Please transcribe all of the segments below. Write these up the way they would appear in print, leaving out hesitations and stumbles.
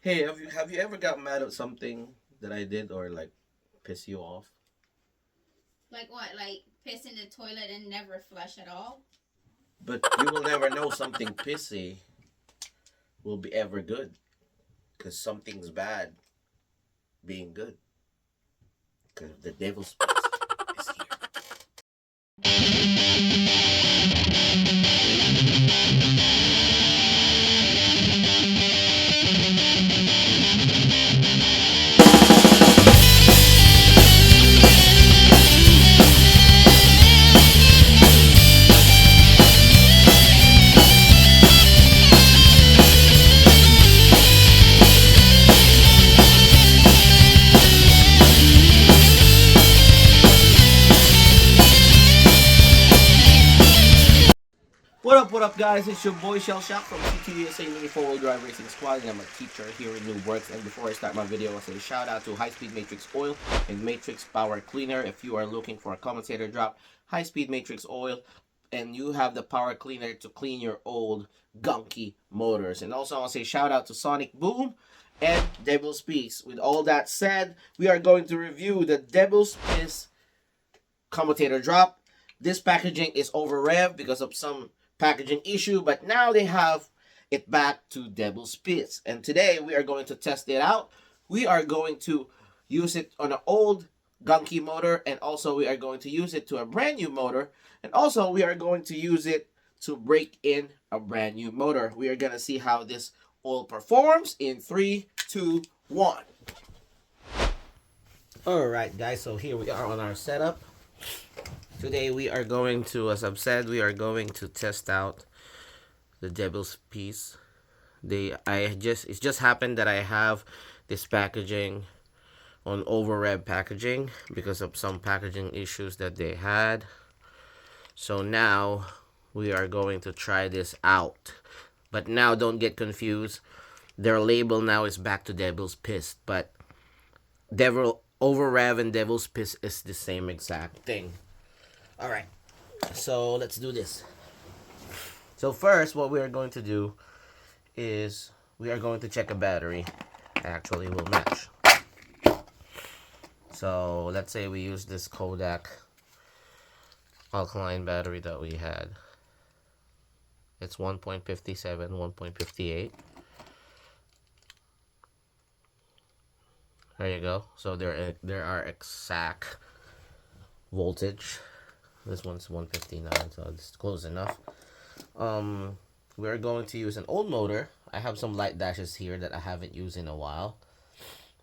Hey, have you ever got mad at something that I did or like piss you off? Like what? Like piss in the toilet and never flush at all? But you will never know something pissy will be ever good because something's bad being good because the devil's piss is here. What up, guys? It's your boy Cielshock from Cielshock Mini4wd Drive Racing Squad, and I'm a teacher here in Noobworx. And before I start my video, I say shout out to High Speed Matrixx Oil and Matrixx Power Cleaner. If you are looking for a commentator drop, High Speed Matrixx Oil, and you have the power cleaner to clean your old gunky motors. And also, I want to say shout out to Sonic Boom and Devil's Piece. With all that said, we are going to review the Devil's Piece commentator drop. This packaging is over rev because of some packaging issue, but now they have it back to Devil's Piece. And today we are going to test it out. We are going to use it on an old gunky motor, and also we are going to use it to a brand new motor, and also we are going to use it to break in a brand new motor. We are going to see how this oil performs in 3, 2, 1. Alright guys, so here we are on our setup. Today we are going to, as I've said, we are going to test out the Devil's Piece. It just happened that I have this packaging on over rev packaging because of some packaging issues that they had. So now we are going to try this out. But now don't get confused. Their label now is back to Devil's Piece, but over rev and Devil's Piece is the same exact thing. Alright, so let's do this. So first, what we are going to do is we are going to check a battery. Actually, will match. So let's say we use this Kodak alkaline battery that we had. It's 1.57, 1.58. There you go. So there are exact voltage. This one's 159, so it's close enough. We're going to use an old motor. I have some light dashes here that I haven't used in a while.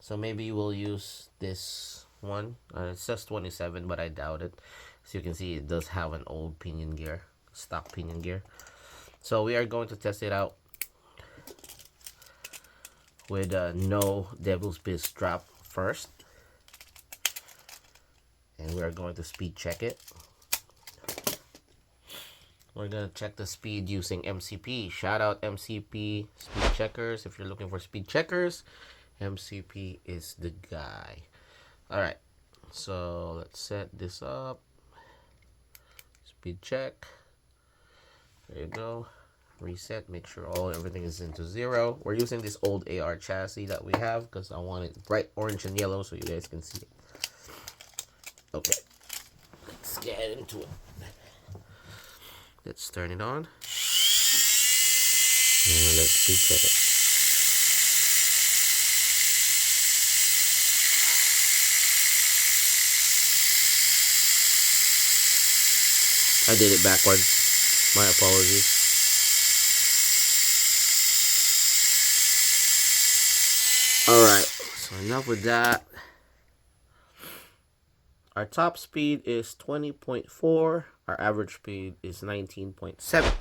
So maybe we'll use this one. It says 27, but I doubt it. As you can see, it does have an old pinion gear, stock pinion gear. So we are going to test it out with no Devil's Piece drop first. And we are going to speed check it. We're going to check the speed using MCP. Shout out MCP speed checkers. If you're looking for speed checkers, MCP is the guy. Alright, so let's set this up. Speed check. There you go. Reset. Make sure everything is into 0. We're using this old AR chassis that we have because I want it bright orange and yellow so you guys can see it. Okay, let's get into it. Let's turn it on. And let's speed check it. I did it backwards. My apologies. Alright, so enough with that. Our top speed is 20.4. Our average speed is 19.7.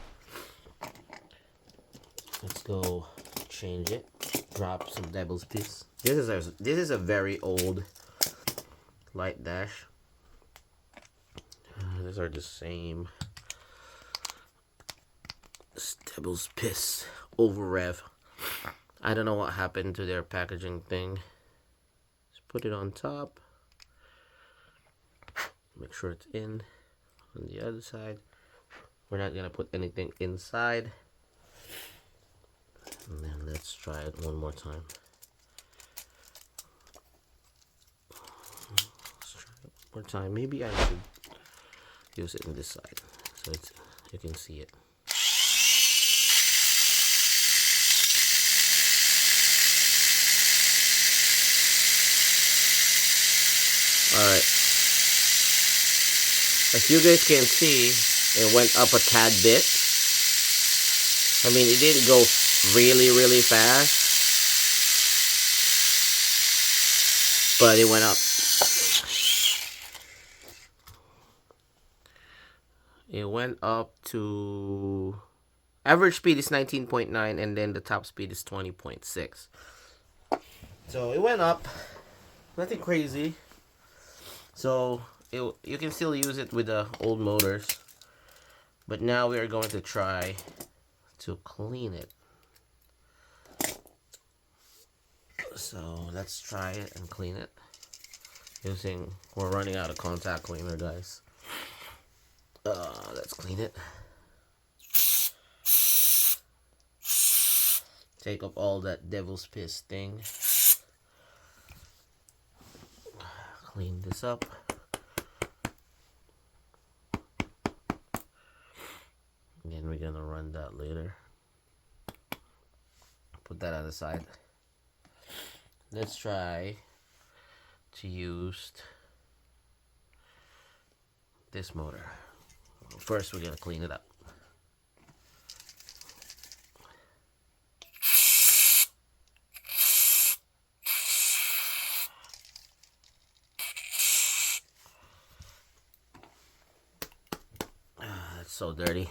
Let's go change it. Drop some Devil's Piece. This is a very old light dash. These are the same. Devil's Piece over rev. I don't know what happened to their packaging thing. Let's put it on top. Make sure it's in on the other side. We're not gonna put anything inside. And then let's try it one more time. more time. Maybe I should use it on this side so you can see it. Alright. As you guys can see, it went up a tad bit. I mean, it didn't go really fast, but it went up. It went up to average speed is 19.9 and then the top speed is 20.6. So it went up, nothing crazy. So you can still use it with the old motors, but now we are going to try to clean it. So let's try it and clean it we're running out of contact cleaner, guys. Let's clean it. Take up all that devil's piss thing. Clean this up. And then we're gonna run that later. Put that on the side. Let's try to use this motor. First, we're gonna clean it up. It's so dirty.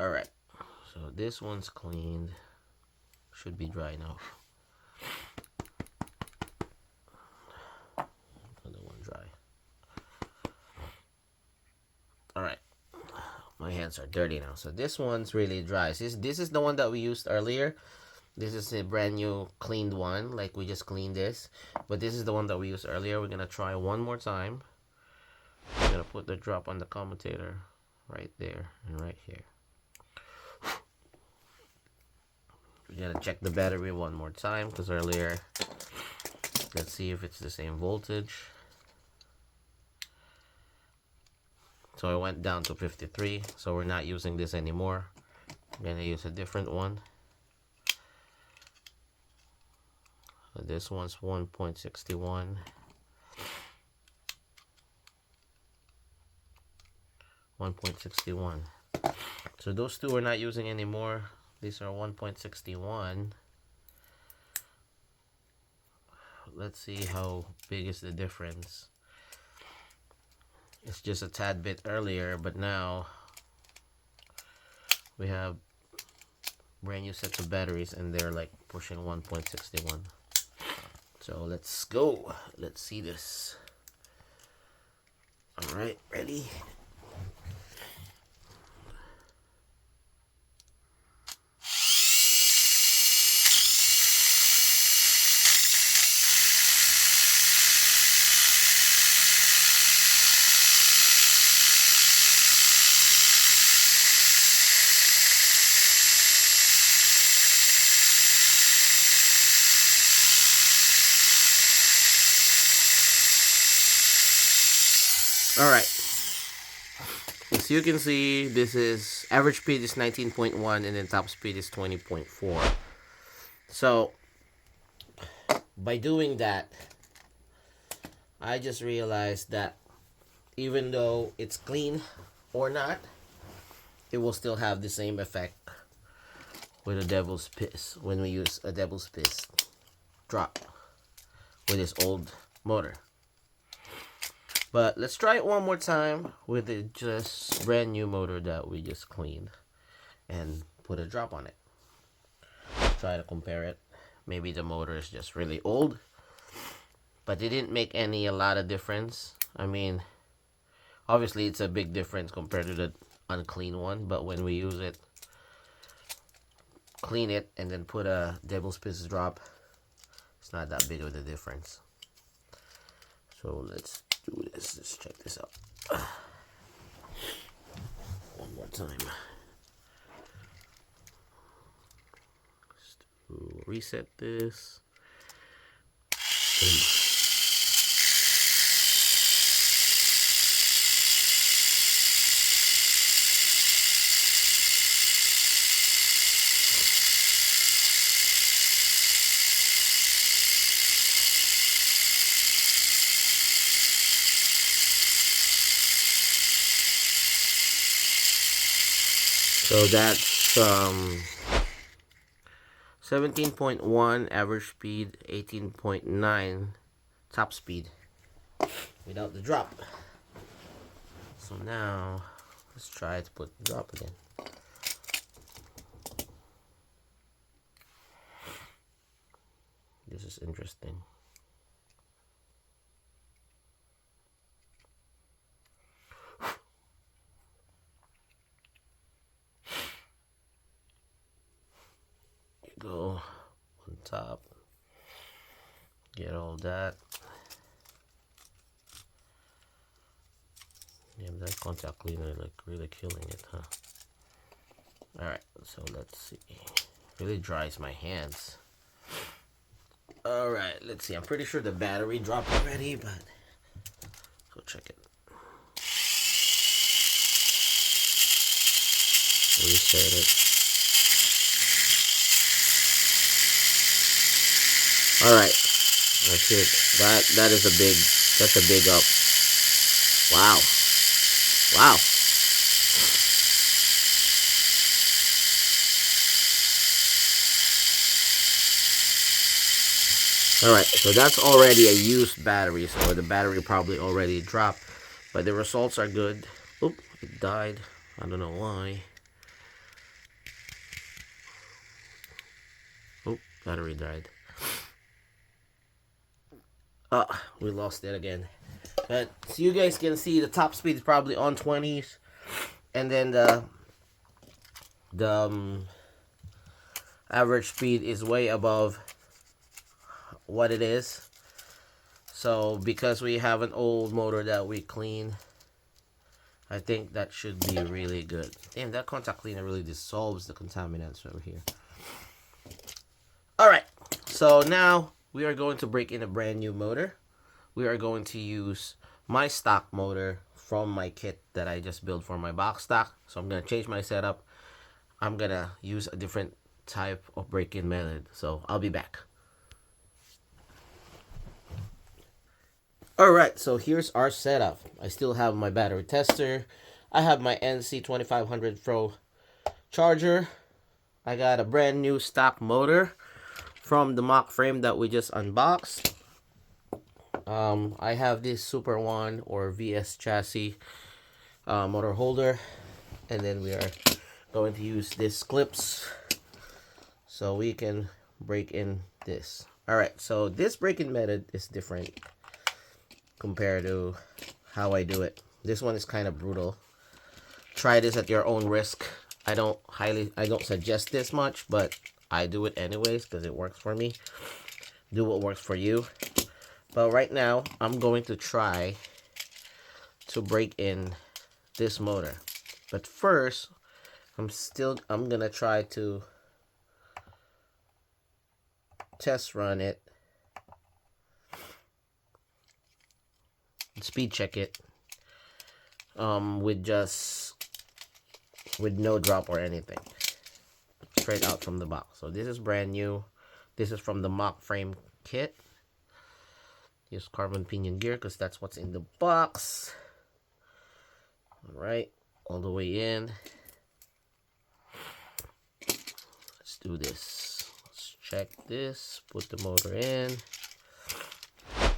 Alright, so this one's cleaned. Should be dry now. Another one dry. Alright, my hands are dirty now. So this one's really dry. This is the one that we used earlier. This is a brand new cleaned one, like we just cleaned this. But this is the one that we used earlier. We're gonna try one more time. We're gonna put the drop on the commutator right there and right here. We're gonna check the battery one more time because earlier, let's see if it's the same voltage. So it went down to 53, so we're not using this anymore. We're gonna use a different one. So this one's 1.61. 1.61. So those two we're not using anymore. These are 1.61. Let's see how big is the difference. It's just a tad bit earlier, but now we have brand new sets of batteries and they're like pushing 1.61. So let's go. Let's see this. All right, ready? Alright, as you can see, this is average speed is 19.1 and then top speed is 20.4. So by doing that, I just realized that even though it's clean or not, it will still have the same effect with a devil's piss when we use a devil's piss drop with this old motor. But let's try it one more time with the just brand new motor that we just cleaned and put a drop on it. Try to compare it. Maybe the motor is just really old, but it didn't make a lot of difference. I mean, obviously it's a big difference compared to the unclean one, but when we use it, clean it, and then put a devil's piss drop, It's not that big of a difference. So let's do this. Let's check this out. One more time. Let's reset this. So that's 17.1 average speed, 18.9 top speed without the drop. So now let's try to put the drop again. This is interesting. Go on top, get all that. Damn, that contact cleaner like really killing it, huh? Alright, so let's see. Really dries my hands. Alright, let's see. I'm pretty sure the battery dropped already, but go check it. Reset it. All right, that's it. That's a big up. Wow, wow. All right, so that's already a used battery, so the battery probably already dropped, but the results are good. Oop, it died. I don't know why. Oop, battery died. We lost it again. But so you guys can see the top speed is probably on 20s, and then the average speed is way above what it is. So because we have an old motor that we clean, I think that should be really good. Damn, that contact cleaner really dissolves the contaminants over here. Alright, so now we are going to break in a brand new motor. We are going to use my stock motor from my kit that I just built for my box stock. So I'm going to change my setup. I'm going to use a different type of break-in method. So I'll be back. Alright, so here's our setup. I still have my battery tester. I have my NC2500 Pro charger. I got a brand new stock motor from the mock frame that we just unboxed. I have this Super One or VS chassis motor holder, and then we are going to use these clips so we can break in this. Alright, so this break-in method is different compared to how I do it. This one is kind of brutal. Try this at your own risk. I don't suggest this much, but I do it anyways because it works for me. Do what works for you. But right now, I'm going to try to break in this motor. But first, I'm gonna try to test run it, speed check it, with no drop or anything, straight out from the box. So this is brand new. This is from the mock frame kit. Use carbon pinion gear because that's what's in the box. Alright, all the way in. Let's do this. Let's check this. Put the motor in.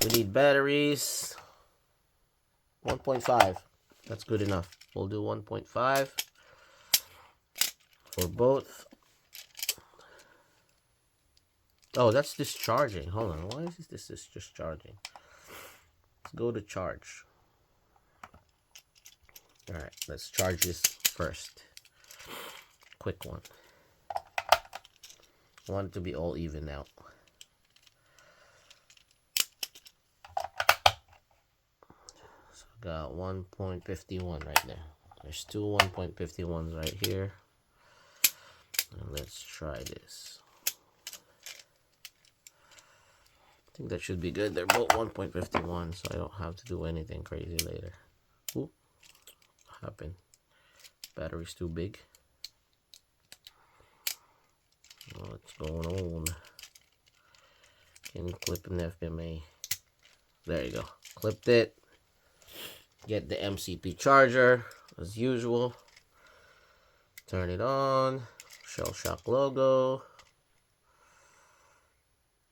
We need batteries. 1.5. That's good enough. We'll do 1.5 for both. Oh, that's discharging. Hold on. Why is this discharging? Let's go to charge. Alright, let's charge this first. Quick one. I want it to be all even out. Got 1.51 right there. There's two 1.51s right here. And let's try this. I think that should be good. They're both 1.51, so I don't have to do anything crazy later. Ooh, what happened? Battery's too big. What's going on? Can you clip an FMA? There you go. Clipped it. Get the MCP charger as usual. Turn it on. Cielshock logo.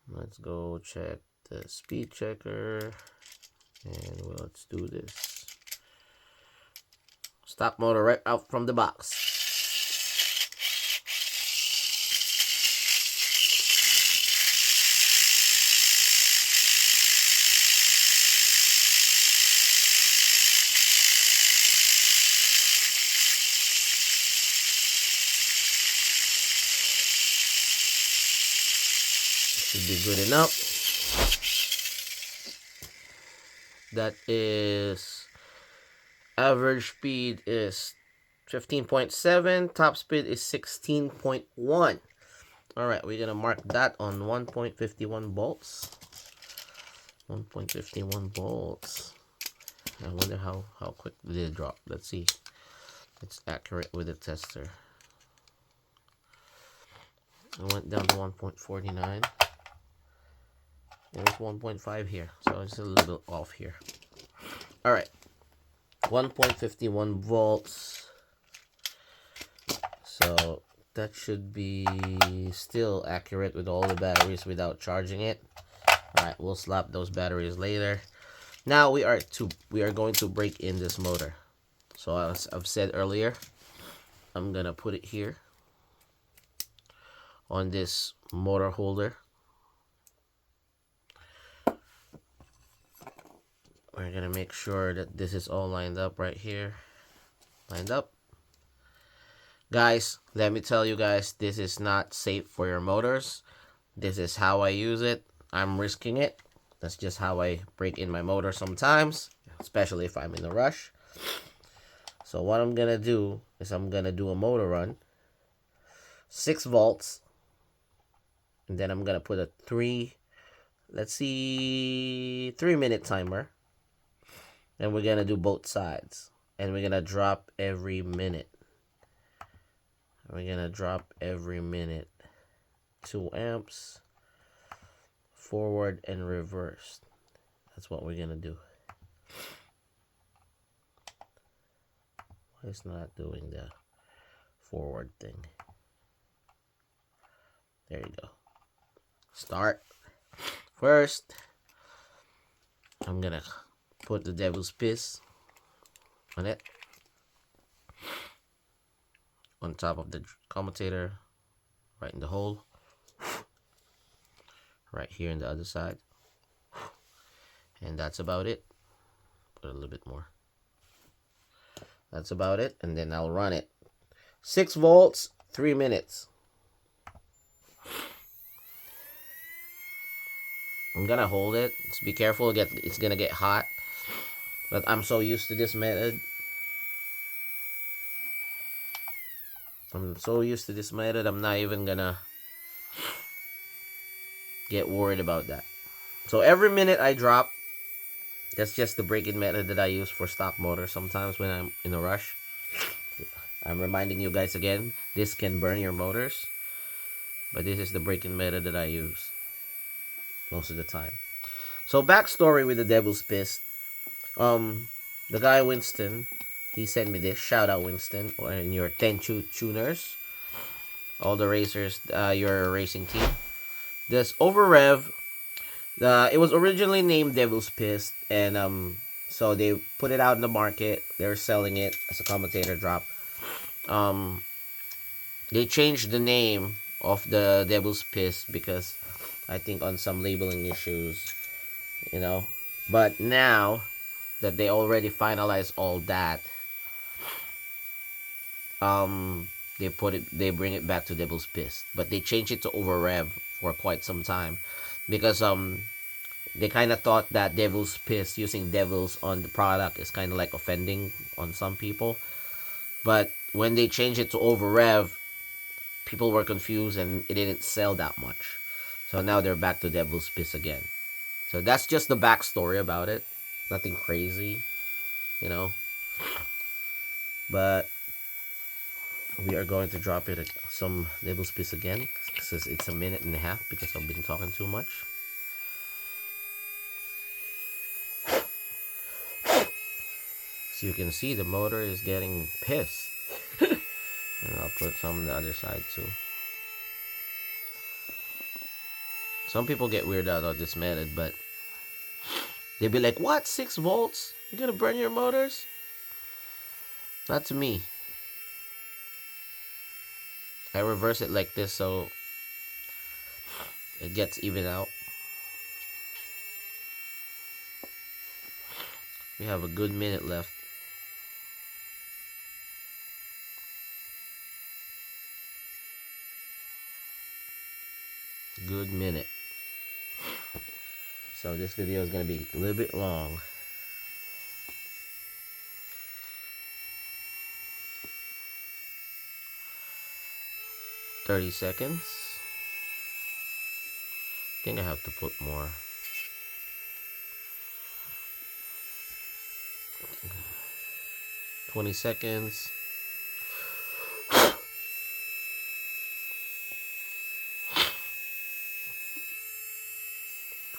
Let's go check the speed checker. And let's do this. Stock motor right out from the box. Should be good enough. That is average speed is 15.7, top speed is 16.1. Alright, we're gonna mark that on 1.51 volts. 1.51 volts. I wonder how quick did it drop. Let's see. It's accurate with the tester. I went down to 1.49. There's 1.5 here, so it's a little bit off here. All right, 1.51 volts. So that should be still accurate with all the batteries without charging it. All right, we'll slap those batteries later. Now we are going to break in this motor. So as I've said earlier, I'm gonna put it here on this motor holder. We're gonna make sure that this is all lined up right here. Lined up. Guys, let me tell you guys, this is not safe for your motors. This is how I use it. I'm risking it. That's just how I break in my motor sometimes, especially if I'm in a rush. So what I'm gonna do is I'm gonna do a motor run, 6 volts, and then I'm gonna put a 3-minute timer. And we're gonna do both sides, and we're gonna drop every minute. We're gonna drop every minute. 2 amps, forward and reverse. That's what we're gonna do. Why it's not doing the forward thing? There you go. Start. First, I'm gonna put the devil's piss on it, on top of the commutator, right in the hole, right here in the other side, and that's about it. Put a little bit more. That's about it, and then I'll run it. 6 volts, 3 minutes. I'm gonna hold it. Just be careful, it's gonna get hot. But I'm so used to this method. I'm not even gonna get worried about that. So every minute I drop. That's just the break-in method that I use for stock motors sometimes when I'm in a rush. I'm reminding you guys again, this can burn your motors. But this is the break-in method that I use most of the time. So backstory with the Devil's Piss. The guy Winston, he sent me this. Shout out Winston, or in your 10 tuners, all the racers, your racing team. This over rev, it was originally named Devil's Piss, and so they put it out in the market. They're selling it as a commutator drop. They changed the name of the Devil's Piss because I think on some labeling issues, you know. But now that they already finalized all that, they bring it back to Devil's Piss, but they changed it to over rev for quite some time because they kind of thought that devil's piss, using devils on the product, is kind of like offending on some people. But when they changed it to over rev, people were confused and it didn't sell that much. So now they're back to devil's piss again. So that's just the backstory about it. Nothing crazy, you know. But we are going to drop it some devil's piss again, because it's a minute and a half, because I've been talking too much. So you can see the motor is getting pissed. And I'll put some on the other side too. Some people get weirded out of this method, but they'd be like, what? 6 volts? You're gonna burn your motors? Not to me. I reverse it like this so it gets even out. We have a good minute left. Good minute. So this video is going to be a little bit long. $30 seconds. I think I have to put more. 20 seconds.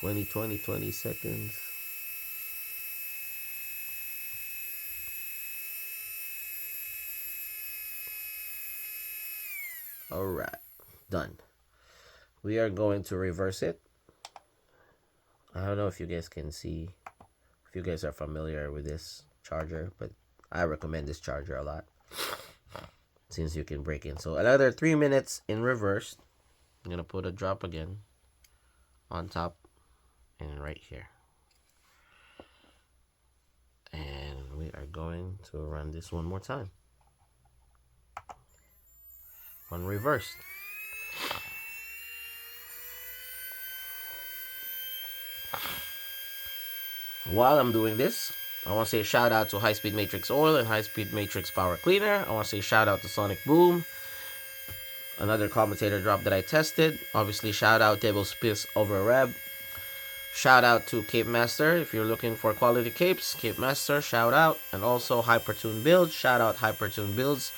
20 seconds. Alright, done. We are going to reverse it. I don't know if you guys can see, if you guys are familiar with this charger, but I recommend this charger a lot since you can break in. So another 3 minutes in reverse. I'm gonna put a drop again on top and right here, and we are going to run this one more time on reverse. While I'm doing this, I want to say a shout out to High Speed Matrixx Oil and High Speed Matrixx Power Cleaner. I want to say shout out to Sonic Boom, another commutator drop that I tested. Obviously, shout out Devil's Piss over Reb. Shout out to Cape Master. If you're looking for quality capes, Cape Master, shout out. And also Hypertune Builds. Shout out Hypertune Builds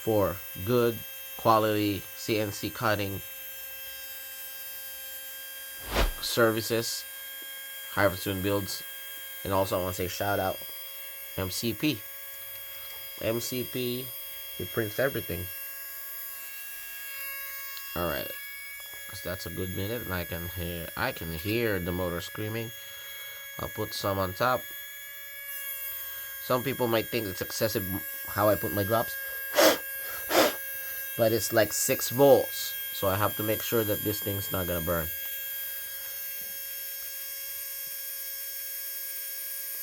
for good quality CNC cutting services. Hypertune Builds. And also I want to say shout out MCP. MCP, he prints everything. Alright. Because that's a good minute, and I can hear the motor screaming. I'll put some on top. Some people might think it's excessive how I put my drops, but it's like 6 volts, so I have to make sure that this thing's not gonna burn.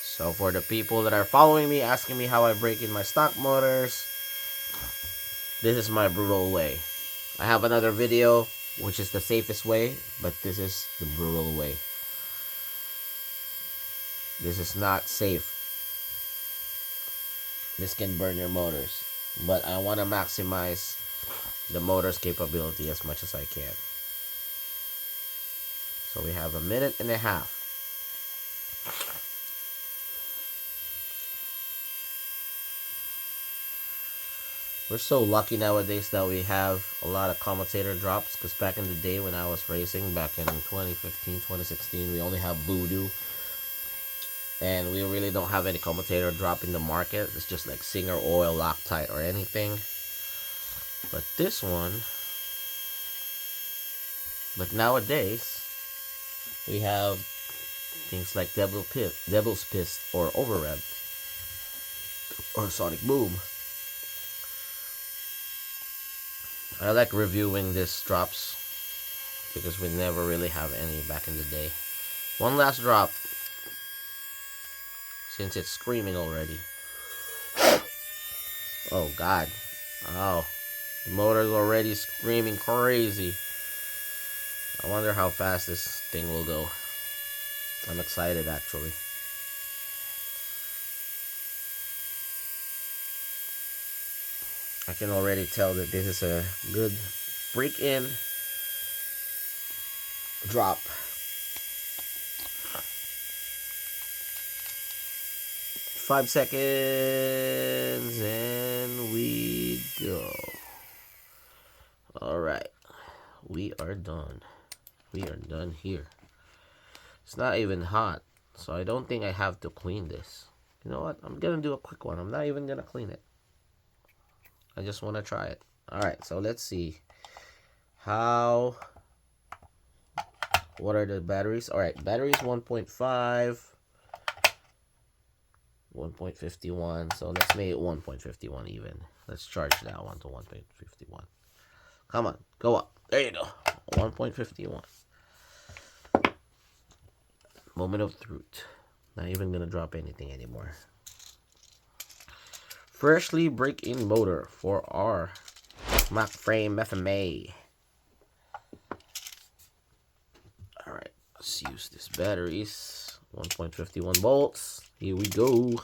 So for the people that are following me, asking me how I break in my stock motors, this is my brutal way. I have another video which is the safest way, but this is the brutal way. This is not safe. This can burn your motors, but I want to maximize the motor's capability as much as I can. So we have a minute and a half. We're so lucky nowadays that we have a lot of commutator drops, because back in the day when I was racing, back in 2015, 2016, we only have Voodoo, and we really don't have any commutator drop in the market. It's just like Singer Oil, Loctite, or anything. But this one, but nowadays, we have things like Devil's Piss, or Overrev, or Sonic Boom. I like reviewing these drops because we never really have any back in the day. One last drop, since it's screaming already. Oh god. Oh, the motor's already screaming crazy. I wonder how fast this thing will go. I'm excited actually. I can already tell that this is a good break-in drop. Five seconds and we go. All right, we are done. We are done here. It's not even hot, so I don't think I have to clean this. You know what? I'm gonna do a quick one. I'm not even gonna clean it. I just want to try it. All right, so let's see how. What are the batteries? All right, batteries 1.5, 1.51. So let's make it 1.51 even. Let's charge that one to 1.51. Come on, go up. There you go. 1.51. Moment of truth. Not even gonna drop anything anymore. Freshly break-in motor for our Mac frame FMA. Alright, let's use these batteries. 1.51 volts. Here we go.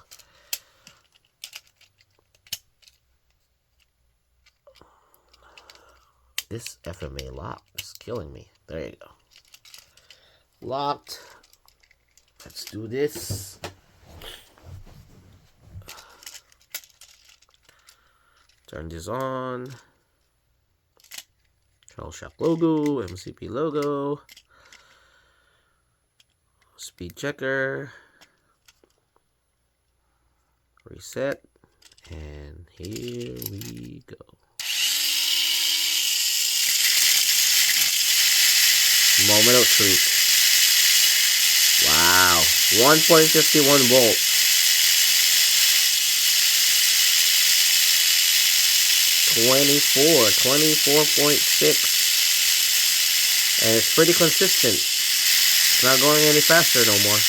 This FMA lock is killing me. There you go. Locked. Let's do this. Turn this on. Cielshock logo, MCP logo, speed checker, reset, and here we go. Moment of truth. Wow, 1.51 volts. 24.6, and it's pretty consistent. It's not going any faster no more.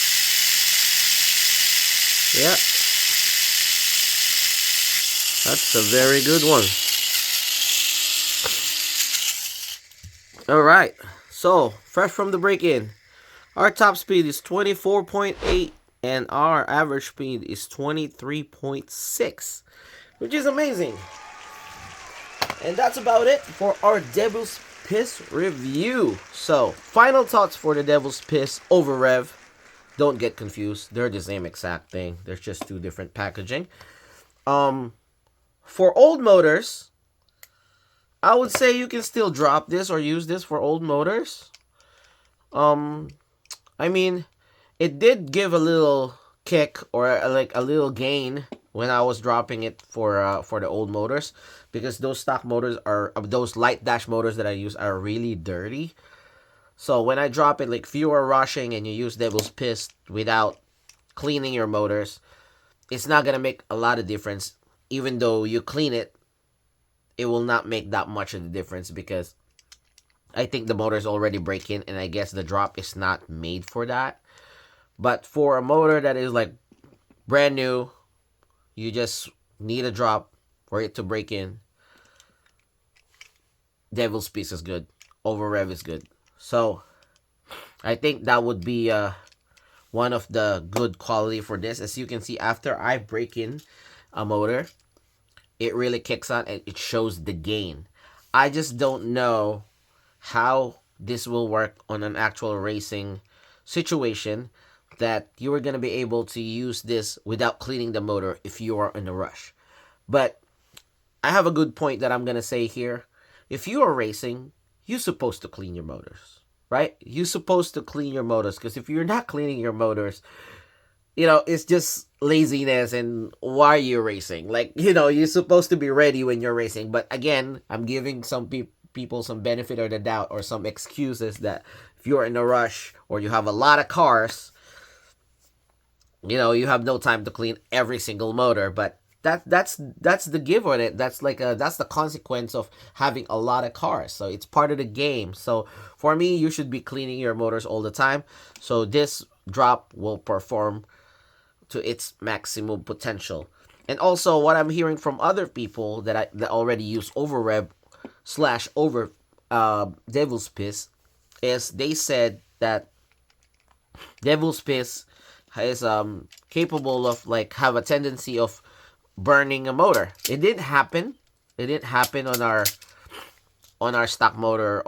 Yeah, that's a very good one. All right, so fresh from the break-in, our top speed is 24.8 and our average speed is 23.6, which is amazing. And that's about it for our Devil's Piss review. So, final thoughts for the Devil's Piss over Rev. Don't get confused. They're the same exact thing. There's just two different packaging. For old motors, I would say you can still drop this or use this for old motors. I mean, it did give a little kick or like a little gain when I was dropping it for the old motors, because those stock motors are those light dash motors that I use are really dirty. So when I drop it, like if you are rushing and you use Devil's Piss without cleaning your motors, it's not gonna make a lot of difference. Even though you clean it, it will not make that much of the difference, because I think the motor is already breaking, and I guess the drop is not made for that. But for a motor that is like brand new, you just need a drop for it to break in. Devil's Piss is good. Over Rev is good. So, I think that would be one of the good quality for this. As you can see, after I break in a motor, it really kicks on and it shows the gain. I just don't know how this will work on an actual racing situation, that you are going to be able to use this without cleaning the motor if you are in a rush. But I have a good point that I'm going to say here. If you are racing, you're supposed to clean your motors, right? You're supposed to clean your motors, because if you're not cleaning your motors, you know, it's just laziness. And why are you racing? Like, you know, you're supposed to be ready when you're racing. But again, I'm giving some people some benefit of the doubt or some excuses that if you're in a rush or you have a lot of cars, you know, you have no time to clean every single motor. But that's the give on it. That's like that's the consequence of having a lot of cars. So it's part of the game. So for me, you should be cleaning your motors all the time, so this drop will perform to its maximum potential. And also, what I'm hearing from other people that already use over Rev / over Devil's Piss is they said that Devil's Piss is capable of like have a tendency of burning a motor. It didn't happen. It didn't happen on our stock motor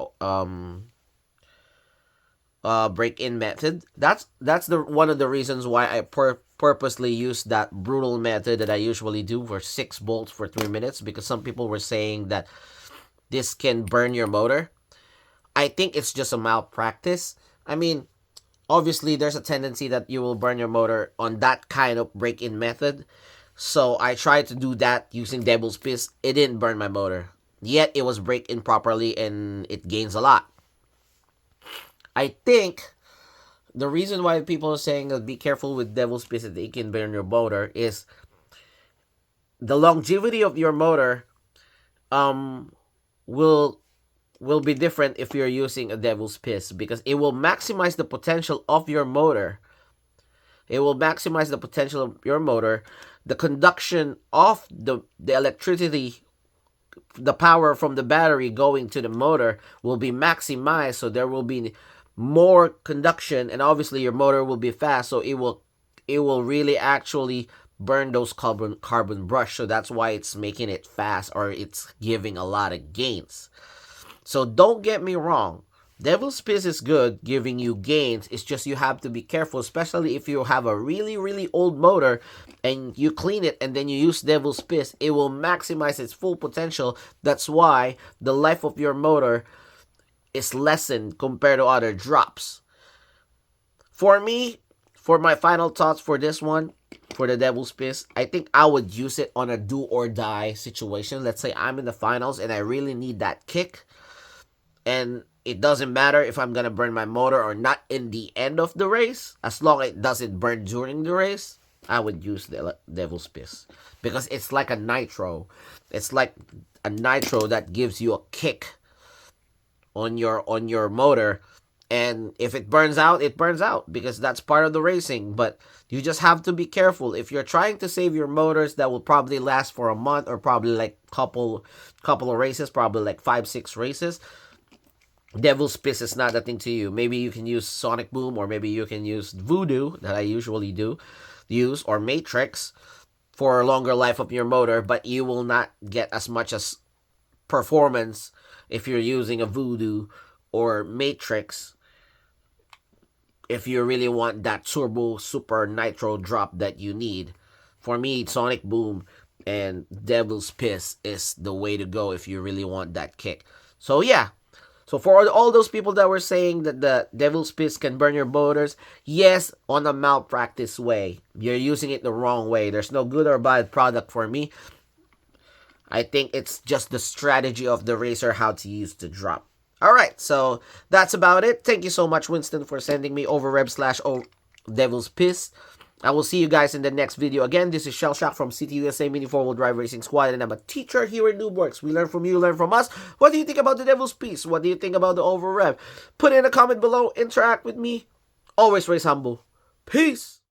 break-in method. That's the one of the reasons why I purposely used that brutal method that I usually do for 6 bolts for 3 minutes, because some people were saying that this can burn your motor. I think it's just a malpractice. I mean, obviously there's a tendency that you will burn your motor on that kind of break-in method. So I tried to do that using Devil's Piss. It didn't burn my motor. Yet it was break-in properly and it gains a lot. I think the reason why people are saying that be careful with Devil's Piss that it can burn your motor is the longevity of your motor will be different if you're using a Devil's Piss, because it will maximize the potential of your motor. It will maximize the potential of your motor. The conduction of the electricity, the power from the battery going to the motor will be maximized, so there will be more conduction, and obviously your motor will be fast, so it will really actually burn those carbon brush. So that's why it's making it fast, or it's giving a lot of gains. So don't get me wrong, Devil's Piss is good, giving you gains. It's just you have to be careful, especially if you have a really, really old motor and you clean it and then you use Devil's Piss. It will maximize its full potential. That's why the life of your motor is lessened compared to other drops. For me, for my final thoughts for this one, for the Devil's Piss, I think I would use it on a do or die situation. Let's say I'm in the finals and I really need that kick, and it doesn't matter if I'm gonna burn my motor or not in the end of the race, as long as it doesn't burn during the race, I would use the Devil's Piss, because it's like a nitro. It's like a nitro that gives you a kick on your motor, and if it burns out, it burns out, because that's part of the racing. But you just have to be careful. If you're trying to save your motors that will probably last for a month, or probably like couple of races, probably like 5-6 races, Devil's Piss is not a thing to you. Maybe you can use Sonic Boom, or maybe you can use Voodoo, that I usually use, or Matrixx for a longer life of your motor, but you will not get as much as performance if you're using a Voodoo or Matrixx, if you really want that turbo super nitro drop that you need. For me, Sonic Boom and Devil's Piss is the way to go if you really want that kick. So yeah. So for all those people that were saying that the Devil's Piss can burn your motors, yes, on a malpractice way. You're using it the wrong way. There's no good or bad product for me. I think it's just the strategy of the racer how to use the drop. Alright, so that's about it. Thank you so much, Winston, for sending me over Devil's Piss. I will see you guys in the next video. Again, this is Cielshock from CTUSA Mini 4wd Drive Racing Squad, and I'm a teacher here at Noobworx. We learn from you, learn from us. What do you think about the Devil's Piss? What do you think about the over rev? Put in a comment below, interact with me. Always race humble. Peace!